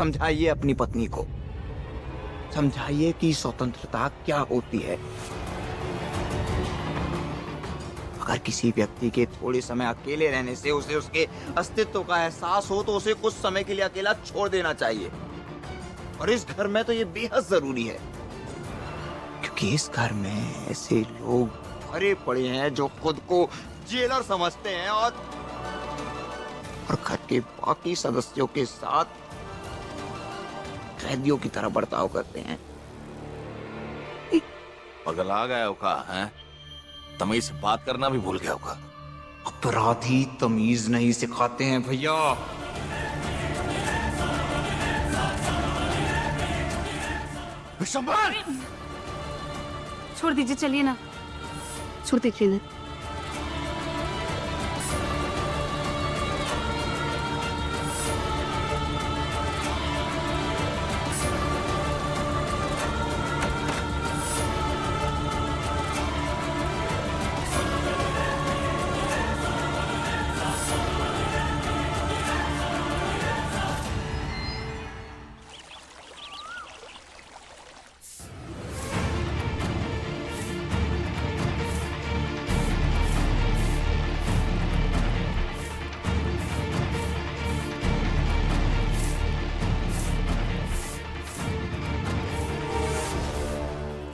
समझाइए अपनी पत्नी को, समझाइए कि स्वतंत्रता क्या होती है। अगर किसी व्यक्ति के थोड़े समय अकेले रहने से उसे उसके अस्तित्व का एहसास हो तो उसे कुछ समय के लिए अकेला छोड़ देना चाहिए। और इस घर में तो ये बेहद जरूरी है, क्योंकि इस घर में ऐसे लोग भरे पड़े हैं जो खुद को जेलर समझते हैं और घर के बाकी सदस्यों के साथ कैदियों की तरह बर्ताव करते हैं। पगला गया होगा, हैं? तमीज से बात करना भी भूल गया होगा। अपराधी तमीज नहीं सिखाते हैं भैया। विशंबर! छोड़ दीजिए, चलिए ना, छोड़ दीजिए ना।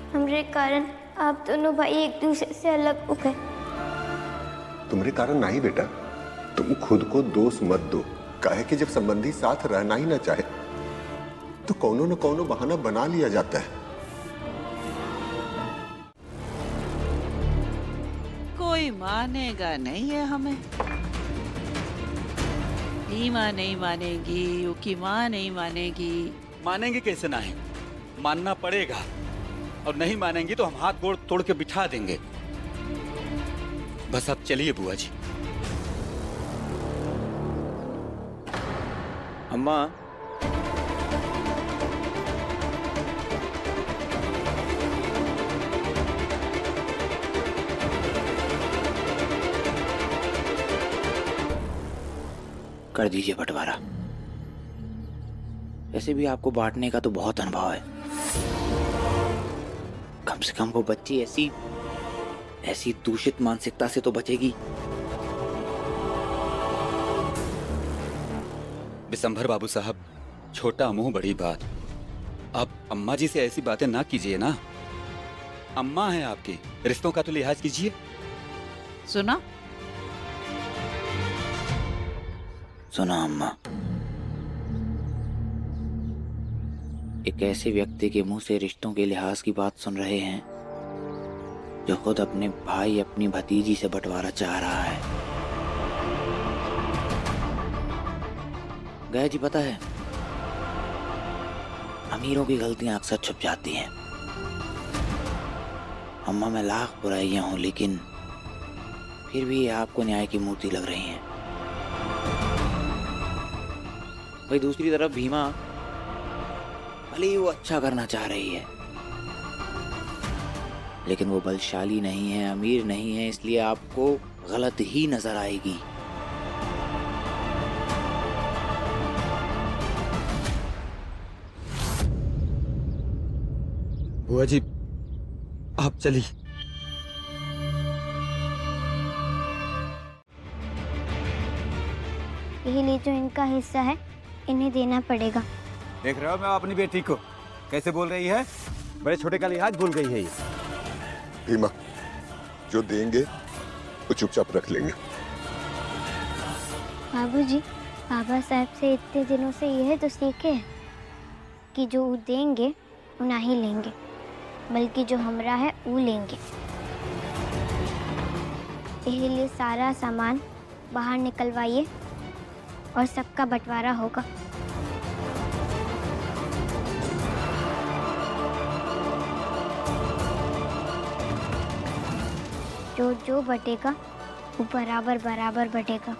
हमरे कारण आप दोनों भाई एक दूसरे से अलग हो गए। तुम्हारे कारण नहीं बेटा, तुम खुद को दोष मत दो। काहे कि जब संबंधी साथ रहना ही ना चाहे तो कौनो न कौनो बहाना बना लिया जाता है। कोई मानेगा नहीं है हमें। रीमा नहीं मानेगी, युकी माँ नहीं मानेगी। मानेंगे कैसे नहीं? मानना पड़ेगा, और नहीं मानेंगी तो हम हाथ गोड़ तोड़ के बिठा देंगे। बस अब चलिए बुआ जी। अम्मा, कर दीजिए बंटवारा। वैसे भी आपको बांटने का तो बहुत अनुभव है। कम से कम वो बच्ची ऐसी दूषित मानसिकता से तो बचेगी। विशंभर बाबू साहब, छोटा मुंह बड़ी बात। आप अम्मा जी से ऐसी बातें ना कीजिए ना। अम्मा है आपकी, रिश्तों का तो लिहाज कीजिए। सुना अम्मा, एक ऐसे व्यक्ति के मुंह से रिश्तों के लिहाज की बात सुन रहे हैं जो खुद अपने भाई अपनी भतीजी से बंटवारा चाह रहा है। गया जी, पता है, अमीरों की गलतियां अक्सर छुप जाती हैं। अम्मा, मैं लाख बुराइयां हूं, लेकिन फिर भी ये आपको न्याय की मूर्ति लग रही हैं। भाई दूसरी तरफ भीमा, भले ही वो अच्छा करना चाह रही है, लेकिन वो बलशाली नहीं है, अमीर नहीं है, इसलिए आपको गलत ही नजर आएगी। बुआ जी, आप चलिए। यही ले जो इनका हिस्सा है, इन्हें देना पड़ेगा। देख रहे हो मैं अपनी बेटी को कैसे बोल रही है? बड़े छोटे का लिहाज भूल गई है ये। भीमा, जो देंगे वो चुपचाप रख लेंगे। बाबूजी, बाबा साहब से इतने दिनों से यह तो सीखे हैं कि जो वो देंगे वो ना ही लेंगे, बल्कि जो हमरा है वो लेंगे। यही लिए सारा सामान बाहर निकलवाइए और सबका बंटवारा होगा। जो जो बटेगा वो बराबर बराबर बटेगा।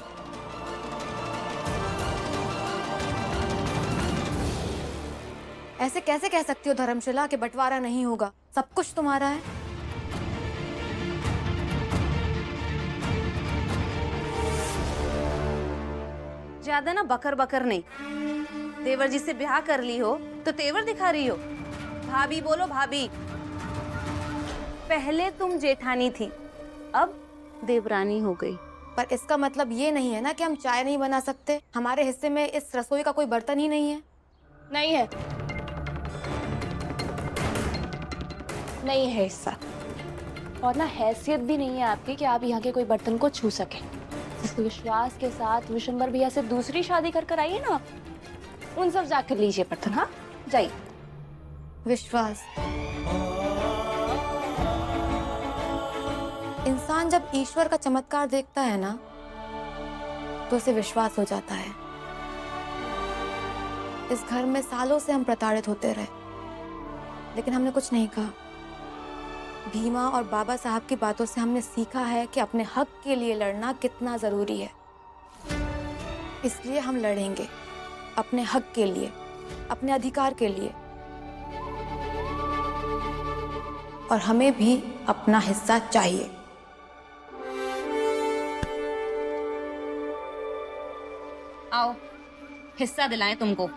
ऐसे कैसे कह सकती हो धर्मशिला कि बंटवारा नहीं होगा? सब कुछ तुम्हारा है। ज्यादा ना बकर बकर नहीं, देवर जी से ब्याह कर ली हो तो तेवर दिखा रही हो। भाभी बोलो भाभी। पहले तुम जेठानी थी, अब देवरानी हो गई। पर इसका मतलब ये नहीं है ना कि हम चाय नहीं बना सकते। हमारे हिस्से में इस रसोई का कोई बर्तन ही नहीं है। नहीं है, नहीं है हिस्सा, और ना हैसियत भी नहीं है आपकी कि आप यहाँ के कोई बर्तन को छू सके। इस विश्वास के साथ विशंबर भैया से दूसरी शादी कर कर आइए ना, उन सब जाकर लीजिए बर्तन। हाँ जाइए। विश्वास, इंसान जब ईश्वर का चमत्कार देखता है ना तो उसे विश्वास हो जाता है। इस घर में सालों से हम प्रताड़ित होते रहे, लेकिन हमने कुछ नहीं कहा। भीमा और बाबा साहब की बातों से हमने सीखा है कि अपने हक के लिए लड़ना कितना जरूरी है। इसलिए हम लड़ेंगे अपने हक के लिए, अपने अधिकार के लिए, और हमें भी अपना हिस्सा चाहिए। आओ हिस्सा दिलाएं तुमको।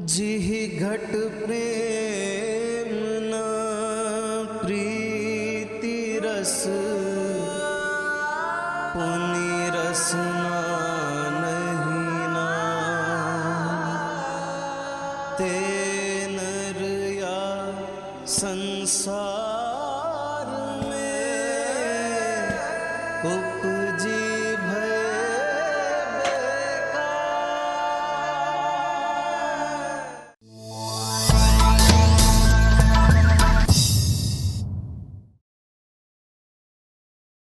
जी घट प्रेम न प्रीति रस पुनि रसना नहीं ना ते नर या संसार में उप